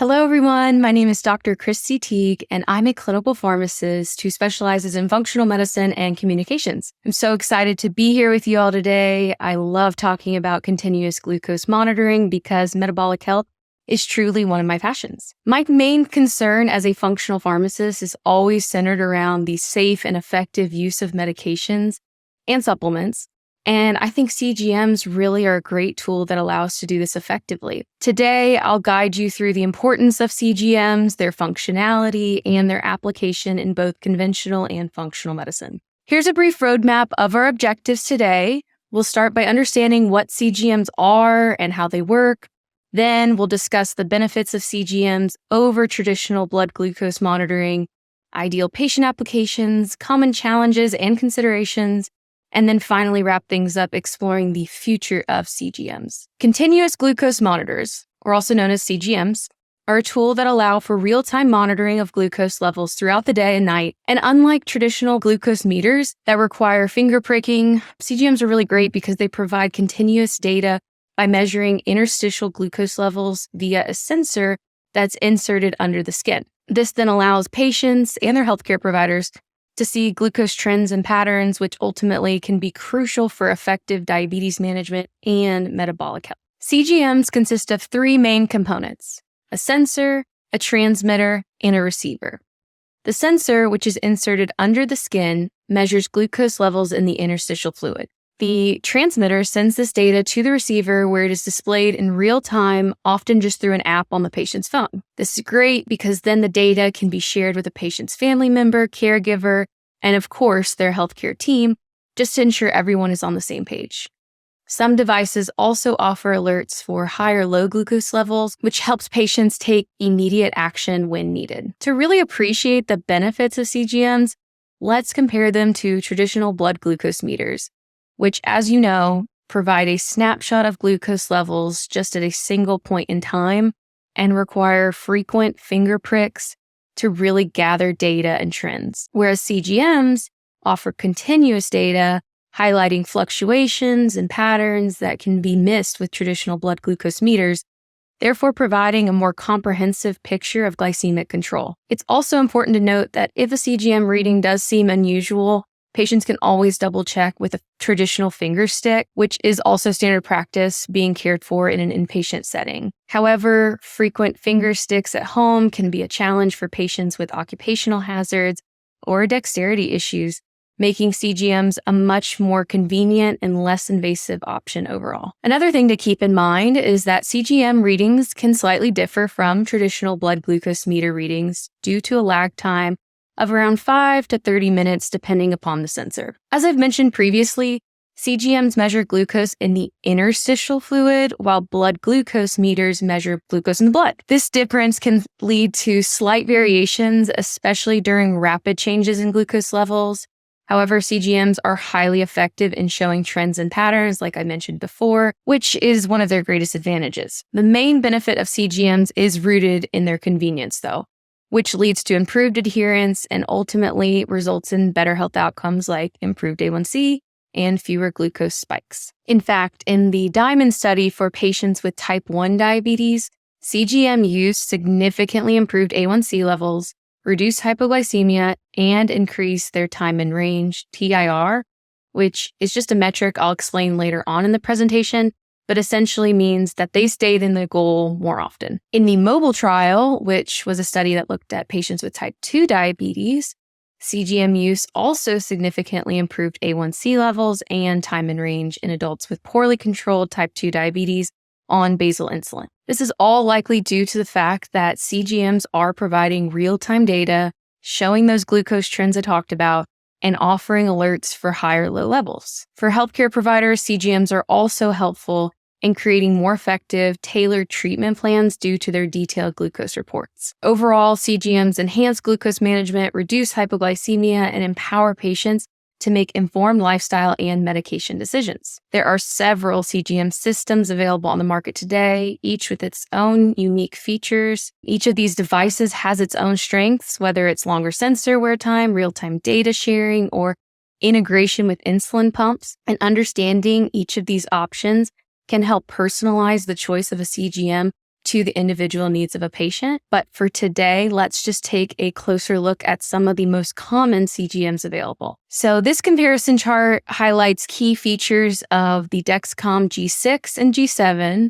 Hello, everyone. My name is Dr. Kristi Teague, and I'm a clinical pharmacist who specializes in functional medicine and communications. I'm so excited to be here with you all today. I love talking about continuous glucose monitoring because metabolic health is truly one of my passions. My main concern as a functional pharmacist is always centered around the safe and effective use of medications and supplements. And I think CGMs really are a great tool that allows us to do this effectively. Today, I'll guide you through the importance of CGMs, their functionality, and their application in both conventional and functional medicine. Here's a brief roadmap of our objectives today. We'll start by understanding what CGMs are and how they work. Then we'll discuss the benefits of CGMs over traditional blood glucose monitoring, ideal patient applications, common challenges and considerations, and then finally wrap things up exploring the future of CGMs. Continuous glucose monitors, or also known as CGMs, are a tool that allow for real-time monitoring of glucose levels throughout the day and night. And unlike traditional glucose meters that require finger pricking, CGMs are really great because they provide continuous data by measuring interstitial glucose levels via a sensor that's inserted under the skin. This then allows patients and their healthcare providers to see glucose trends and patterns, which ultimately can be crucial for effective diabetes management and metabolic health. CGMs consist of three main components: a sensor, a transmitter, and a receiver. The sensor, which is inserted under the skin, measures glucose levels in the interstitial fluid. The transmitter sends this data to the receiver where it is displayed in real time, often just through an app on the patient's phone. This is great because then the data can be shared with the patient's family member, caregiver, and of course, their healthcare team, just to ensure everyone is on the same page. Some devices also offer alerts for high or low glucose levels, which helps patients take immediate action when needed. To really appreciate the benefits of CGMs, let's compare them to traditional blood glucose meters, which, as you know, provide a snapshot of glucose levels just at a single point in time and require frequent finger pricks to really gather data and trends. Whereas CGMs offer continuous data, highlighting fluctuations and patterns that can be missed with traditional blood glucose meters, therefore providing a more comprehensive picture of glycemic control. It's also important to note that if a CGM reading does seem unusual, patients can always double check with a traditional finger stick, which is also standard practice being cared for in an inpatient setting. However, frequent finger sticks at home can be a challenge for patients with occupational hazards or dexterity issues, making CGMs a much more convenient and less invasive option overall. Another thing to keep in mind is that CGM readings can slightly differ from traditional blood glucose meter readings due to a lag time of around 5 to 30 minutes depending upon the sensor. As I've mentioned previously, CGMs measure glucose in the interstitial fluid, while blood glucose meters measure glucose in the blood. This difference can lead to slight variations, especially during rapid changes in glucose levels. However, CGMs are highly effective in showing trends and patterns, like I mentioned before, which is one of their greatest advantages. The main benefit of CGMs is rooted in their convenience, though, which leads to improved adherence and ultimately results in better health outcomes like improved A1C and fewer glucose spikes. In fact, in the DIAMOND study for patients with type 1 diabetes, CGM use significantly improved A1C levels, reduced hypoglycemia, and increased their time in range, TIR, which is just a metric I'll explain later on in the presentation, but essentially means that they stayed in the goal more often. In the MOBILE trial, which was a study that looked at patients with type 2 diabetes, CGM use also significantly improved A1C levels and time in range in adults with poorly controlled type 2 diabetes on basal insulin. This is all likely due to the fact that CGMs are providing real-time data, showing those glucose trends I talked about, and offering alerts for high or low levels. For healthcare providers, CGMs are also helpful in creating more effective, tailored treatment plans due to their detailed glucose reports. Overall, CGMs enhance glucose management, reduce hypoglycemia, and empower patients to make informed lifestyle and medication decisions. There are several CGM systems available on the market today, each with its own unique features. Each of these devices has its own strengths, whether it's longer sensor wear time, real-time data sharing, or integration with insulin pumps. And understanding each of these options can help personalize the choice of a CGM to the individual needs of a patient. But for today, let's just take a closer look at some of the most common CGMs available. So this comparison chart highlights key features of the Dexcom G6 and G7.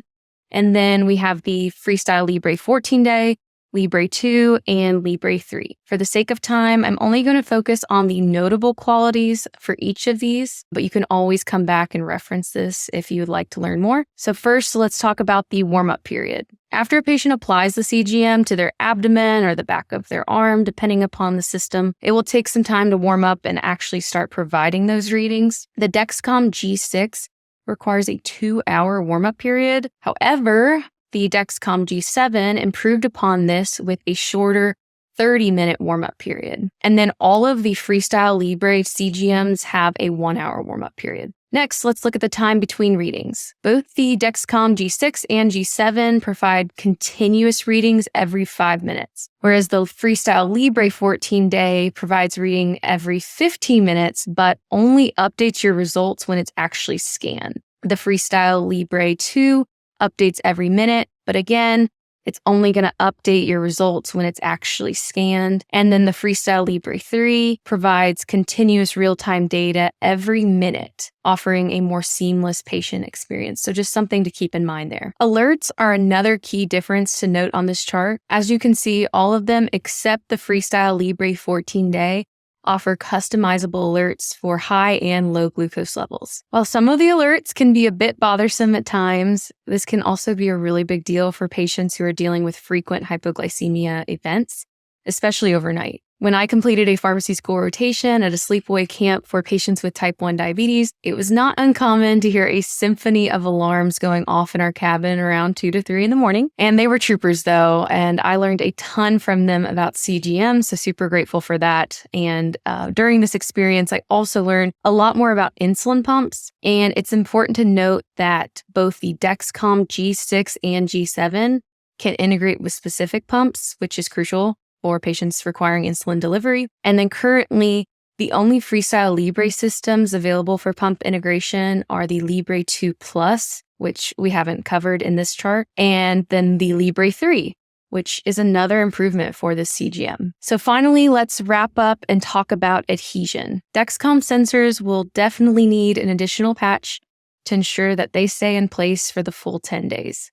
And then we have the Freestyle Libre 14-day, Libre 2, and Libre 3. For the sake of time, I'm only going to focus on the notable qualities for each of these, but you can always come back and reference this if you would like to learn more. So first, let's talk about the warm-up period. After a patient applies the CGM to their abdomen or the back of their arm, depending upon the system, it will take some time to warm up and actually start providing those readings. The Dexcom G6 requires a 2-hour warm-up period. However, the Dexcom G7 improved upon this with a shorter 30-minute warm-up period. And then all of the Freestyle Libre CGMs have a 1-hour warm-up period. Next, let's look at the time between readings. Both the Dexcom G6 and G7 provide continuous readings every 5 minutes, whereas the Freestyle Libre 14-day provides reading every 15 minutes, but only updates your results when it's actually scanned. The Freestyle Libre 2 updates every minute, but again, it's only going to update your results when it's actually scanned. And then the Freestyle Libre 3 provides continuous real-time data every minute, offering a more seamless patient experience. So just something to keep in mind there. Alerts are another key difference to note on this chart. As you can see, all of them except the Freestyle Libre 14-day offer customizable alerts for high and low glucose levels. While some of the alerts can be a bit bothersome at times, this can also be a really big deal for patients who are dealing with frequent hypoglycemia events, especially overnight. When I completed a pharmacy school rotation at a sleepaway camp for patients with type 1 diabetes, it was not uncommon to hear a symphony of alarms going off in our cabin around 2 to 3 in the morning. And they were troopers though, and I learned a ton from them about CGM, so super grateful for that. And during this experience, I also learned a lot more about insulin pumps. And it's important to note that both the Dexcom G6 and G7 can integrate with specific pumps, which is crucial for patients requiring insulin delivery. And then currently, the only Freestyle Libre systems available for pump integration are the Libre 2 Plus, which we haven't covered in this chart, and then the Libre 3, which is another improvement for this CGM. So finally, let's wrap up and talk about adhesion. Dexcom sensors will definitely need an additional patch to ensure that they stay in place for the full 10 days.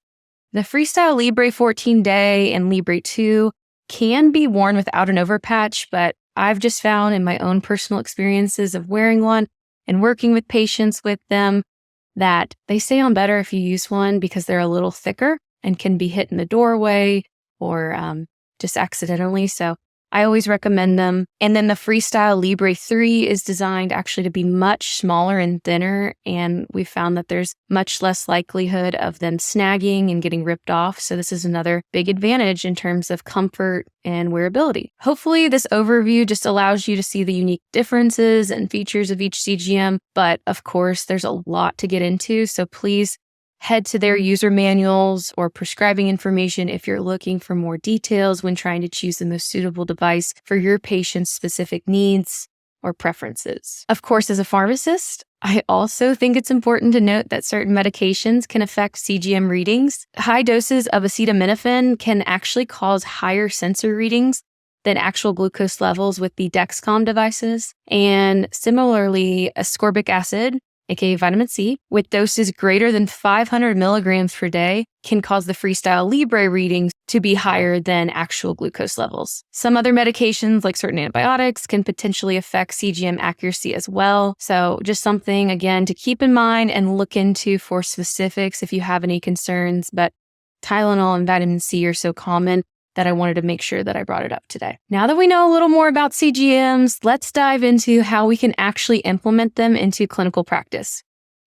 The Freestyle Libre 14-day and Libre 2 can be worn without an overpatch, but I've just found in my own personal experiences of wearing one and working with patients with them that they stay on better if you use one because they're a little thicker and can be hit in the doorway or just accidentally. So I always recommend them. And then the Freestyle Libre 3 is designed actually to be much smaller and thinner. And we found that there's much less likelihood of them snagging and getting ripped off. So this is another big advantage in terms of comfort and wearability. Hopefully this overview just allows you to see the unique differences and features of each CGM. But of course, there's a lot to get into. So please head to their user manuals or prescribing information if you're looking for more details when trying to choose the most suitable device for your patient's specific needs or preferences. Of course, as a pharmacist, I also think it's important to note that certain medications can affect CGM readings. High doses of acetaminophen can actually cause higher sensor readings than actual glucose levels with the Dexcom devices. And similarly, ascorbic acid, aka vitamin C, with doses greater than 500 milligrams per day can cause the Freestyle Libre readings to be higher than actual glucose levels. Some other medications, like certain antibiotics, can potentially affect CGM accuracy as well. So just something, again, to keep in mind and look into for specifics if you have any concerns. But Tylenol and vitamin C are so common that I wanted to make sure that I brought it up today. Now that we know a little more about CGMs, let's dive into how we can actually implement them into clinical practice.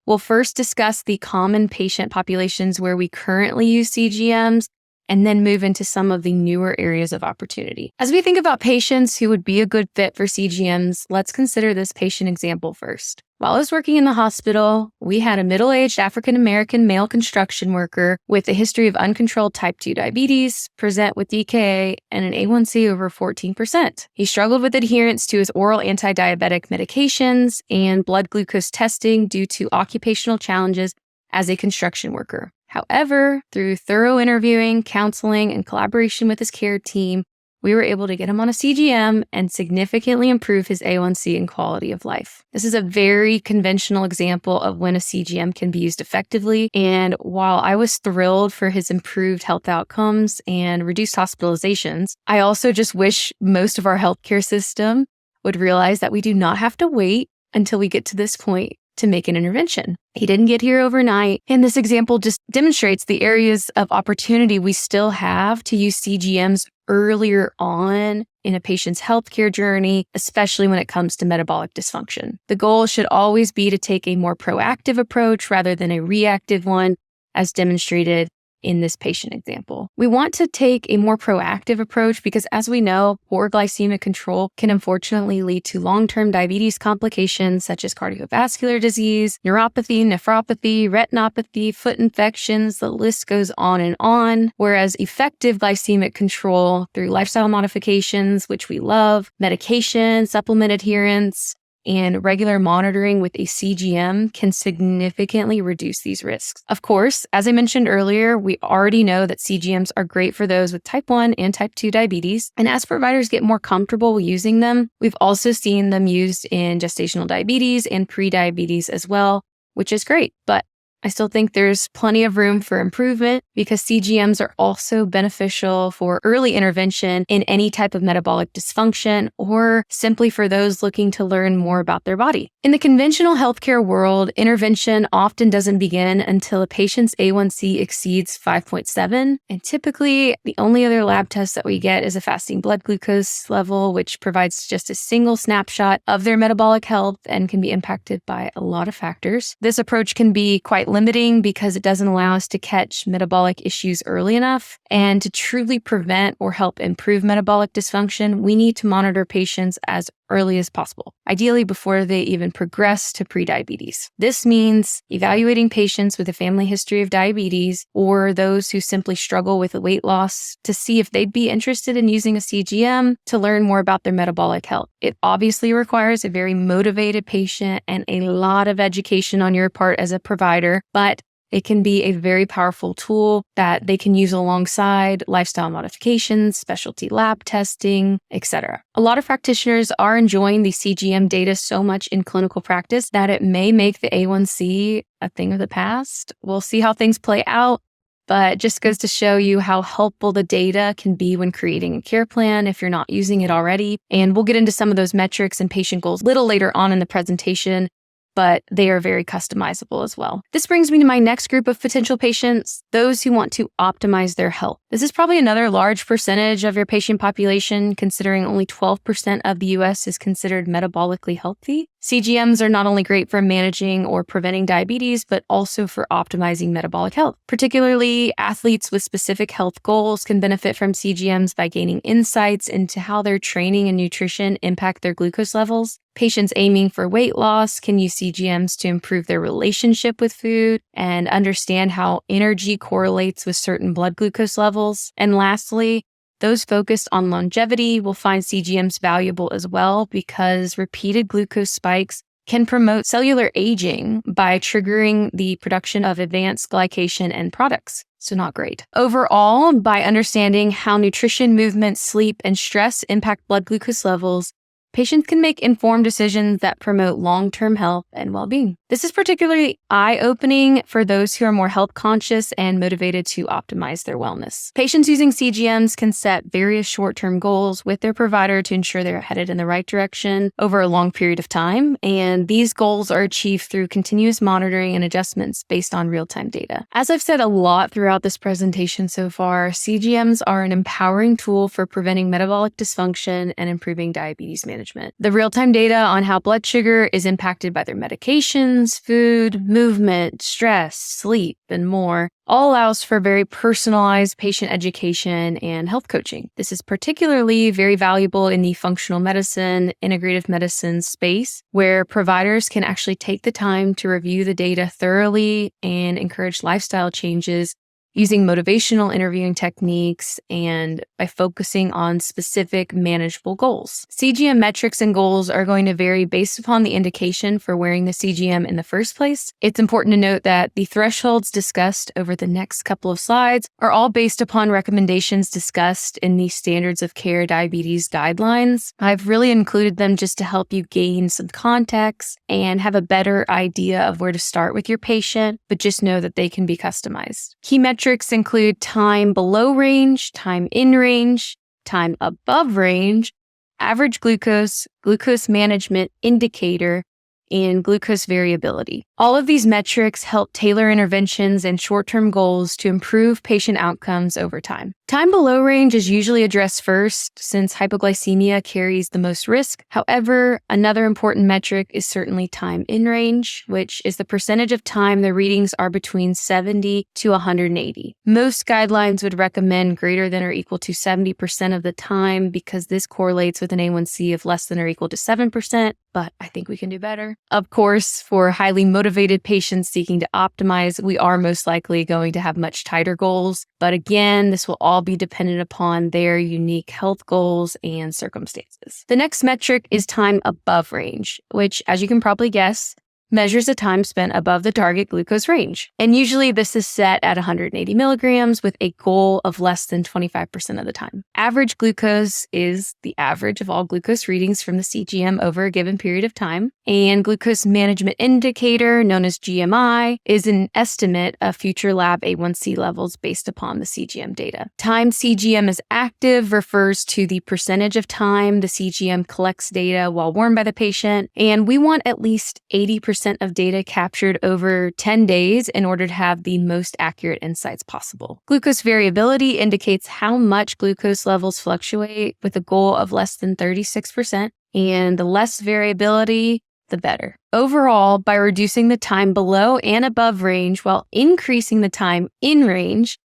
We'll first discuss the common patient populations where we currently use CGMs, and then move into some of the newer areas of opportunity. As we think about patients who would be a good fit for CGMs, let's consider this patient example first. While I was working in the hospital, we had a middle-aged African-American male construction worker with a history of uncontrolled type 2 diabetes, present with DKA, and an A1C over 14%. He struggled with adherence to his oral anti-diabetic medications and blood glucose testing due to occupational challenges as a construction worker. However, through thorough interviewing, counseling, and collaboration with his care team, we were able to get him on a CGM and significantly improve his A1C and quality of life. This is a very conventional example of when a CGM can be used effectively. And while I was thrilled for his improved health outcomes and reduced hospitalizations, I also just wish most of our healthcare system would realize that we do not have to wait until we get to this point to make an intervention. He didn't get here overnight. And this example just demonstrates the areas of opportunity we still have to use CGMs earlier on in a patient's healthcare journey, especially when it comes to metabolic dysfunction. The goal should always be to take a more proactive approach rather than a reactive one, as demonstrated in this patient example. We want to take a more proactive approach because, as we know, poor glycemic control can unfortunately lead to long-term diabetes complications such as cardiovascular disease, neuropathy, nephropathy, retinopathy, foot infections, the list goes on, whereas effective glycemic control through lifestyle modifications, which we love, medication, supplement adherence, and regular monitoring with a CGM can significantly reduce these risks. Of course, as I mentioned earlier, we already know that CGMs are great for those with type 1 and type 2 diabetes. And as providers get more comfortable using them, we've also seen them used in gestational diabetes and pre-diabetes as well, which is great. But I still think there's plenty of room for improvement because CGMs are also beneficial for early intervention in any type of metabolic dysfunction or simply for those looking to learn more about their body. In the conventional healthcare world, intervention often doesn't begin until a patient's A1C exceeds 5.7. And typically, the only other lab test that we get is a fasting blood glucose level, which provides just a single snapshot of their metabolic health and can be impacted by a lot of factors. This approach can be quite limiting because it doesn't allow us to catch metabolic issues early enough. And to truly prevent or help improve metabolic dysfunction, we need to monitor patients as early as possible, ideally before they even progress to prediabetes. This means evaluating patients with a family history of diabetes or those who simply struggle with weight loss to see if they'd be interested in using a CGM to learn more about their metabolic health. It obviously requires a very motivated patient and a lot of education on your part as a provider, but it can be a very powerful tool that they can use alongside lifestyle modifications, specialty lab testing, etc. A lot of practitioners are enjoying the CGM data so much in clinical practice that it may make the A1C a thing of the past. We'll see how things play out, but just goes to show you how helpful the data can be when creating a care plan if you're not using it already. And we'll get into some of those metrics and patient goals a little later on in the presentation, but they are very customizable as well. This brings me to my next group of potential patients, those who want to optimize their health. This is probably another large percentage of your patient population, considering only 12% of the US is considered metabolically healthy. CGMs are not only great for managing or preventing diabetes, but also for optimizing metabolic health. Particularly, athletes with specific health goals can benefit from CGMs by gaining insights into how their training and nutrition impact their glucose levels. Patients aiming for weight loss can use CGMs to improve their relationship with food and understand how energy correlates with certain blood glucose levels. And lastly, those focused on longevity will find CGMs valuable as well because repeated glucose spikes can promote cellular aging by triggering the production of advanced glycation end products. So not great. Overall, by understanding how nutrition, movement, sleep, and stress impact blood glucose levels, patients can make informed decisions that promote long-term health and well-being. This is particularly eye-opening for those who are more health conscious and motivated to optimize their wellness. Patients using CGMs can set various short-term goals with their provider to ensure they're headed in the right direction over a long period of time. And these goals are achieved through continuous monitoring and adjustments based on real-time data. As I've said a lot throughout this presentation so far, CGMs are an empowering tool for preventing metabolic dysfunction and improving diabetes management. The real-time data on how blood sugar is impacted by their medications, food, movement, stress, sleep, and more all allows for very personalized patient education and health coaching. This is particularly very valuable in the functional medicine, integrative medicine space, where providers can actually take the time to review the data thoroughly and encourage lifestyle changes using motivational interviewing techniques, and by focusing on specific manageable goals. CGM metrics and goals are going to vary based upon the indication for wearing the CGM in the first place. It's important to note that the thresholds discussed over the next couple of slides are all based upon recommendations discussed in the Standards of Care Diabetes Guidelines. I've really included them just to help you gain some context and have a better idea of where to start with your patient, but just know that they can be customized. Key metrics include time below range, time in range, time above range, average glucose, glucose management indicator, and glucose variability. All of these metrics help tailor interventions and short-term goals to improve patient outcomes over time. Time below range is usually addressed first since hypoglycemia carries the most risk. However, another important metric is certainly time in range, which is the percentage of time the readings are between 70 to 180. Most guidelines would recommend greater than or equal to 70% of the time because this correlates with an A1C of less than or equal to 7%, but I think we can do better. Of course, for highly motivated patients seeking to optimize, we are most likely going to have much tighter goals. But again, this will all be dependent upon their unique health goals and circumstances. The next metric is time above range, which, as you can probably guess, measures the time spent above the target glucose range. And usually this is set at 180 milligrams with a goal of less than 25% of the time. Average glucose is the average of all glucose readings from the CGM over a given period of time. And glucose management indicator, known as GMI, is an estimate of future lab A1C levels based upon the CGM data. Time CGM is active refers to the percentage of time the CGM collects data while worn by the patient. And we want at least 80% of data captured over 10 days in order to have the most accurate insights possible. Glucose variability indicates how much glucose levels fluctuate with a goal of less than 36%, and the less variability, the better. Overall, by reducing the time below and above range while increasing the time in range,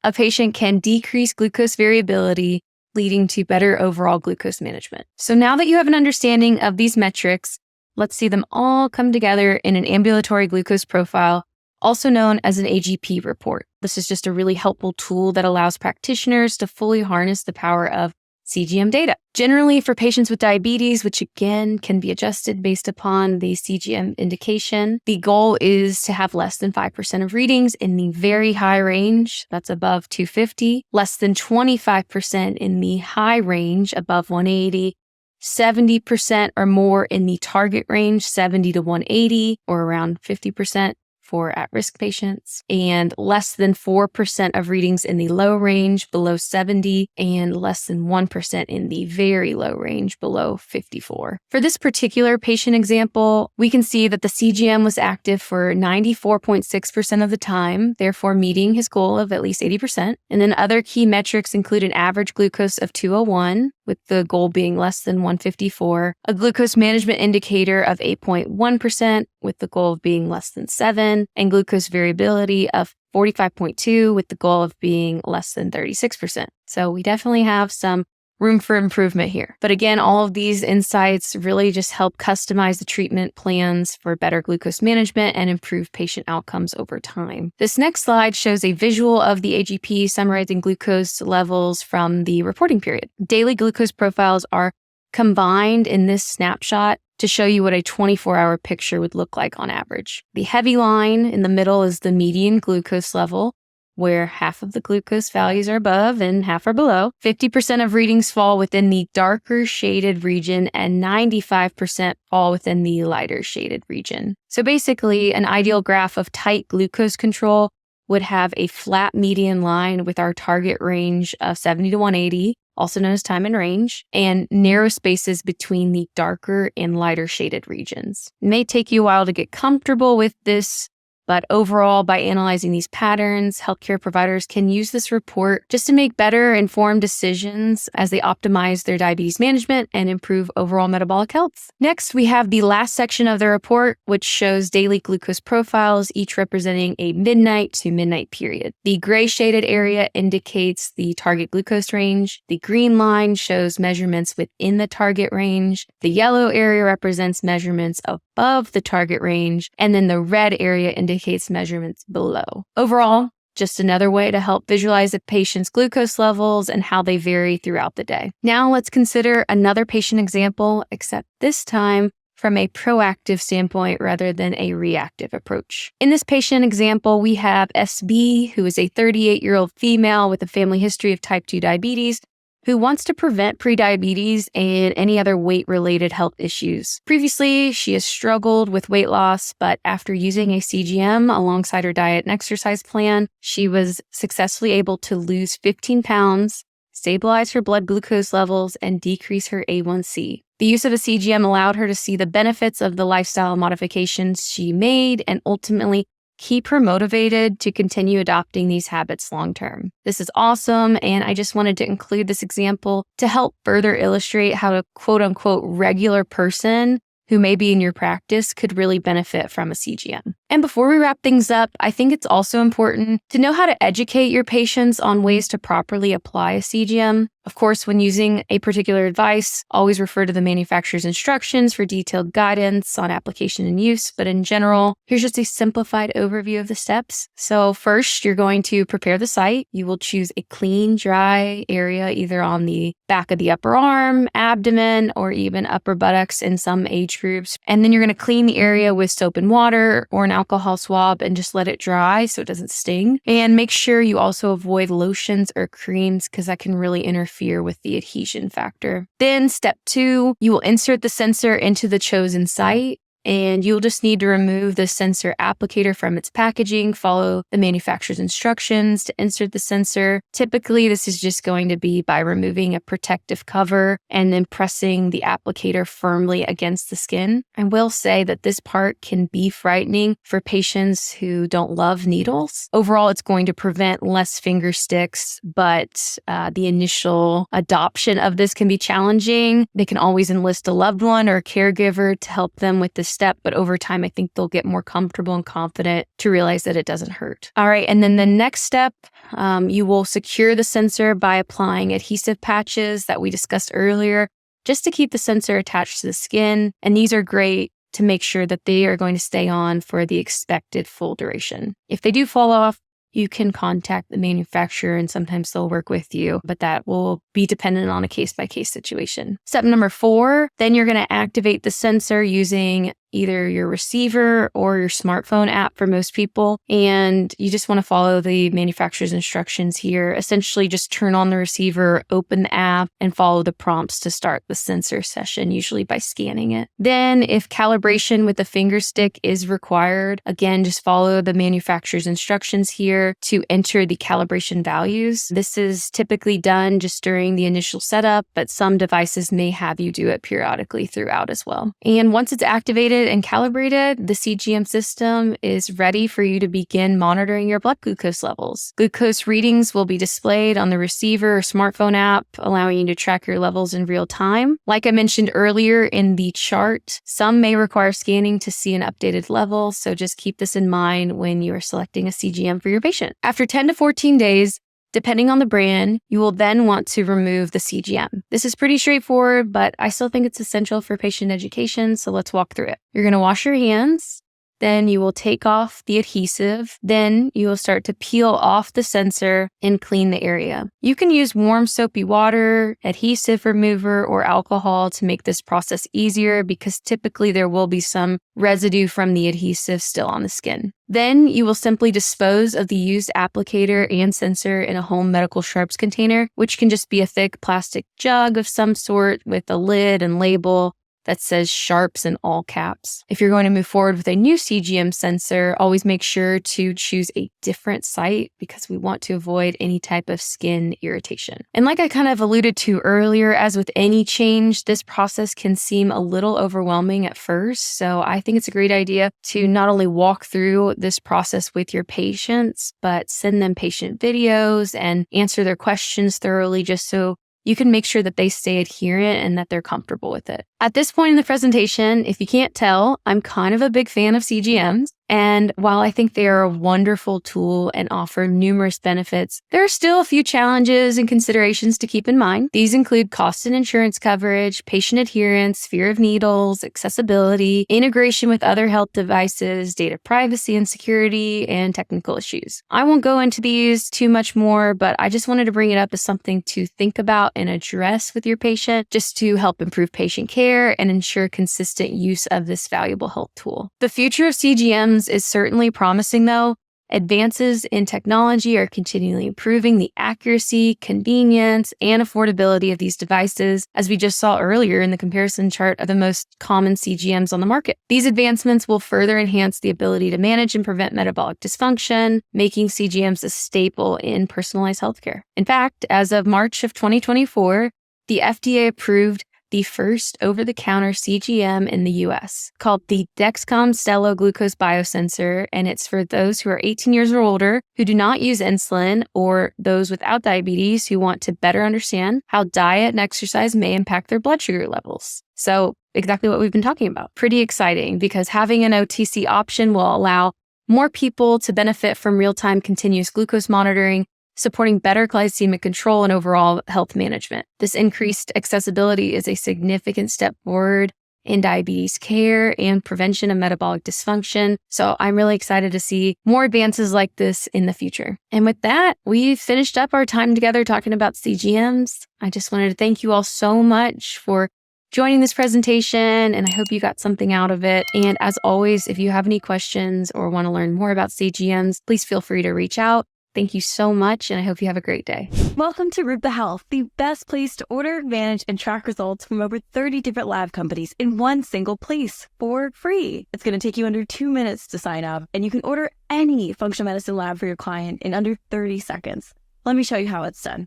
a patient can decrease glucose variability, leading to better overall glucose management. So now that you have an understanding of these metrics, let's see them all come together in an ambulatory glucose profile, also known as an AGP report. This is just a really helpful tool that allows practitioners to fully harness the power of CGM data. Generally, for patients with diabetes, which again can be adjusted based upon the CGM indication, the goal is to have less than 5% of readings in the very high range, that's above 250, less than 25% in the high range, above 180, 70% or more in the target range, 70 to 180, or around 50% for at-risk patients, and less than 4% of readings in the low range, below 70, and less than 1% in the very low range, below 54. For this particular patient example, we can see that the CGM was active for 94.6% of the time, therefore meeting his goal of at least 80%. And then other key metrics include an average glucose of 201, with the goal being less than 154, a glucose management indicator of 8.1%, with the goal of being less than 7, and glucose variability of 45.2, with the goal of being less than 36%. So we definitely have some room for improvement here. But again, all of these insights really just help customize the treatment plans for better glucose management and improve patient outcomes over time. This next slide shows a visual of the AGP summarizing glucose levels from the reporting period. Daily glucose profiles are combined in this snapshot to show you what a 24-hour picture would look like on average. The heavy line in the middle is the median glucose level, where half of the glucose values are above and half are below. 50% of readings fall within the darker shaded region and 95% fall within the lighter shaded region. So basically, an ideal graph of tight glucose control would have a flat median line with our target range of 70 to 180, also known as time in range, and narrow spaces between the darker and lighter shaded regions. It may take you a while to get comfortable with this, but overall, by analyzing these patterns, healthcare providers can use this report just to make better informed decisions as they optimize their diabetes management and improve overall metabolic health. Next, we have the last section of the report, which shows daily glucose profiles, each representing a midnight to midnight period. The gray shaded area indicates the target glucose range. The green line shows measurements within the target range. The yellow area represents measurements above the target range. And then the red area indicates measurements below. Overall, just another way to help visualize a patient's glucose levels and how they vary throughout the day. Now let's consider another patient example, except this time from a proactive standpoint rather than a reactive approach. In this patient example, we have SB, who is a 38-year-old female with a family history of type 2 diabetes, who wants to prevent prediabetes and any other weight-related health issues. Previously, she has struggled with weight loss, but after using a CGM alongside her diet and exercise plan, she was successfully able to lose 15 pounds, stabilize her blood glucose levels, and decrease her A1C. The use of a CGM allowed her to see the benefits of the lifestyle modifications she made and ultimately keep her motivated to continue adopting these habits long term. This is awesome, and I just wanted to include this example to help further illustrate how a quote-unquote regular person who may be in your practice could really benefit from a CGM. And before we wrap things up, I think it's also important to know how to educate your patients on ways to properly apply a CGM. Of course, when using a particular device, always refer to the manufacturer's instructions for detailed guidance on application and use. But in general, here's just a simplified overview of the steps. So first, you're going to prepare the site. You will choose a clean, dry area, either on the back of the upper arm, abdomen, or even upper buttocks in some age groups. And then you're going to clean the area with soap and water or an alcohol swab and just let it dry so it doesn't sting. And make sure you also avoid lotions or creams because that can really interfere with the adhesion factor. Then step 2, you will insert the sensor into the chosen site. And you'll just need to remove the sensor applicator from its packaging, follow the manufacturer's instructions to insert the sensor. Typically, this is just going to be by removing a protective cover and then pressing the applicator firmly against the skin. I will say that this part can be frightening for patients who don't love needles. Overall, it's going to prevent less finger sticks, but the initial adoption of this can be challenging. They can always enlist a loved one or a caregiver to help them with this step, but over time, I think they'll get more comfortable and confident to realize that it doesn't hurt. All right, and then the next step, you will secure the sensor by applying adhesive patches that we discussed earlier, just to keep the sensor attached to the skin. And these are great to make sure that they are going to stay on for the expected full duration. If they do fall off, you can contact the manufacturer and sometimes they'll work with you, but that will be dependent on a case-by-case situation. Step number 4, then you're going to activate the sensor using either your receiver or your smartphone app for most people. And you just want to follow the manufacturer's instructions here. Essentially, just turn on the receiver, open the app, and follow the prompts to start the sensor session, usually by scanning it. Then, if calibration with the finger stick is required, again, just follow the manufacturer's instructions here to enter the calibration values. This is typically done just during the initial setup, but some devices may have you do it periodically throughout as well. And once it's activated and calibrated, the CGM system is ready for you to begin monitoring your blood glucose levels. Glucose readings will be displayed on the receiver or smartphone app, allowing you to track your levels in real time. Like I mentioned earlier in the chart, some may require scanning to see an updated level, so just keep this in mind when you are selecting a CGM for your patient. After 10 to 14 days, depending on the brand, you will then want to remove the CGM. This is pretty straightforward, but I still think it's essential for patient education, so let's walk through it. You're going to wash your hands, then you will take off the adhesive, then you will start to peel off the sensor and clean the area. You can use warm soapy water, adhesive remover, or alcohol to make this process easier because typically there will be some residue from the adhesive still on the skin. Then you will simply dispose of the used applicator and sensor in a home medical sharps container, which can just be a thick plastic jug of some sort with a lid and label that says sharps in all caps. If you're going to move forward with a new CGM sensor, always make sure to choose a different site because we want to avoid any type of skin irritation. And like I kind of alluded to earlier, as with any change, this process can seem a little overwhelming at first. So I think it's a great idea to not only walk through this process with your patients, but send them patient videos and answer their questions thoroughly just so you can make sure that they stay adherent and that they're comfortable with it. At this point in the presentation, if you can't tell, I'm kind of a big fan of CGMs. And while I think they are a wonderful tool and offer numerous benefits, there are still a few challenges and considerations to keep in mind. These include cost and insurance coverage, patient adherence, fear of needles, accessibility, integration with other health devices, data privacy and security, and technical issues. I won't go into these too much more, but I just wanted to bring it up as something to think about and address with your patient, just to help improve patient care and ensure consistent use of this valuable health tool. The future of CGMs is certainly promising, though. Advances in technology are continually improving the accuracy, convenience, and affordability of these devices, as we just saw earlier in the comparison chart of the most common CGMs on the market. These advancements will further enhance the ability to manage and prevent metabolic dysfunction, making CGMs a staple in personalized healthcare. In fact, as of March of 2024, the FDA approved the first over-the-counter CGM in the US, called the Dexcom Stelo Glucose Biosensor, and it's for those who are 18 years or older who do not use insulin, or those without diabetes who want to better understand how diet and exercise may impact their blood sugar levels. So exactly what we've been talking about. Pretty exciting, because having an OTC option will allow more people to benefit from real-time continuous glucose monitoring, supporting better glycemic control and overall health management. This increased accessibility is a significant step forward in diabetes care and prevention of metabolic dysfunction. So I'm really excited to see more advances like this in the future. And with that, we've finished up our time together talking about CGMs. I just wanted to thank you all so much for joining this presentation, and I hope you got something out of it. And as always, if you have any questions or want to learn more about CGMs, please feel free to reach out. Thank you so much, and I hope you have a great day. Welcome to Rupa Health, the best place to order, manage, and track results from over 30 different lab companies in one single place for free. It's going to take you under 2 minutes to sign up, and you can order any functional medicine lab for your client in under 30 seconds. Let me show you how it's done.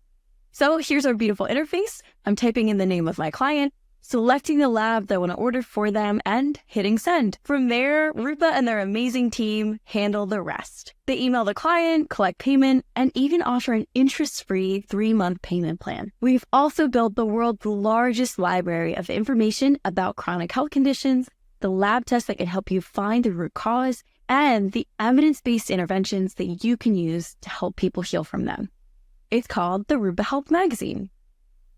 So here's our beautiful interface. I'm typing in the name of my client, selecting the lab that I want to order for them, and hitting send. From there, Rupa and their amazing team handle the rest. They email the client, collect payment, and even offer an interest-free 3-month payment plan. We've also built the world's largest library of information about chronic health conditions, the lab tests that can help you find the root cause, and the evidence-based interventions that you can use to help people heal from them. It's called the Rupa Health Magazine.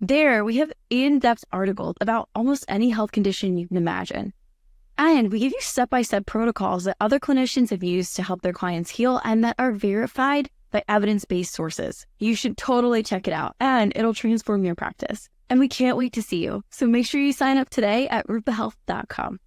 There, we have in-depth articles about almost any health condition you can imagine. And we give you step-by-step protocols that other clinicians have used to help their clients heal and that are verified by evidence-based sources. You should totally check it out, and it'll transform your practice. And we can't wait to see you. So make sure you sign up today at rupahealth.com.